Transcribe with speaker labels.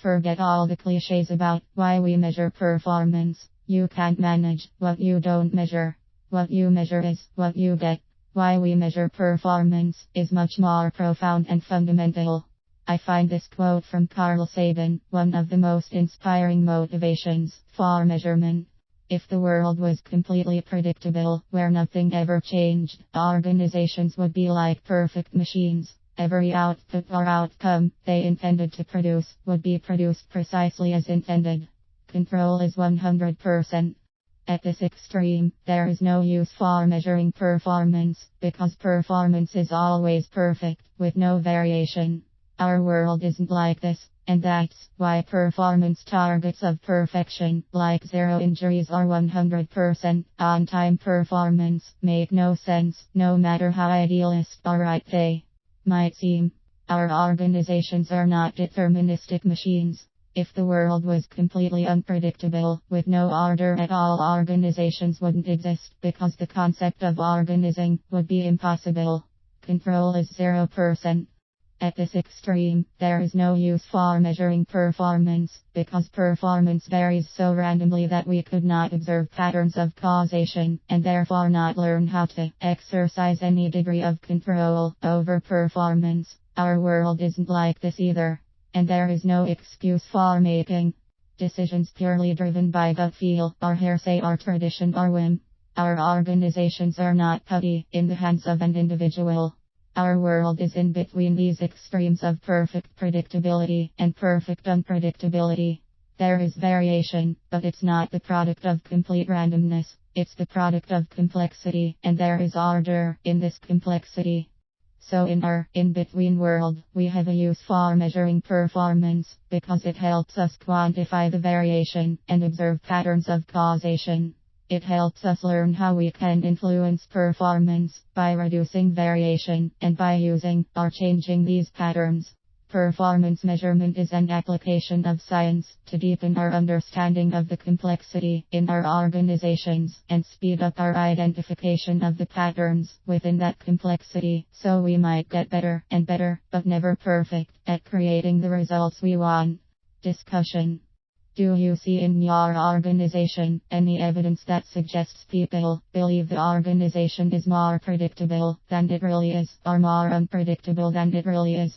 Speaker 1: Forget all the cliches about why we measure performance. You can't manage what you don't measure. What you measure is what you get. Why we measure performance is much more profound and fundamental. I find this quote from Carl Sagan one of the most inspiring motivations for measurement. If the world was completely predictable, where nothing ever changed, organizations would be like perfect machines. Every output or outcome they intended to produce would be produced precisely as intended. Control is 100%. At this extreme, there is no use for measuring performance, because performance is always perfect, with no variation. Our world isn't like this, and that's why performance targets of perfection, like zero injuries or 100% on-time performance, make no sense, no matter how idealist or right they might seem. Our organizations are not deterministic machines. If the world was completely unpredictable, with no order at all, organizations wouldn't exist, because the concept of organizing would be impossible. Control is 0%. At this extreme, there is no use for measuring performance, because performance varies so randomly that we could not observe patterns of causation, and therefore not learn how to exercise any degree of control over performance. Our world isn't like this either, and there is no excuse for making decisions purely driven by gut feel, or hearsay, or tradition, or whim. Our organizations are not putty in the hands of an individual. Our world is in between these extremes of perfect predictability and perfect unpredictability. There is variation, but it's not the product of complete randomness, it's the product of complexity, and there is order in this complexity. So in our in-between world, we have a use for measuring performance, because it helps us quantify the variation and observe patterns of causation. It helps us learn how we can influence performance by reducing variation and by using or changing these patterns. Performance measurement is an application of science to deepen our understanding of the complexity in our organizations and speed up our identification of the patterns within that complexity, so we might get better and better, but never perfect, at creating the results we want. Discussion. Do you see in your organization any evidence that suggests people believe the organization is more predictable than it really is, or more unpredictable than it really is?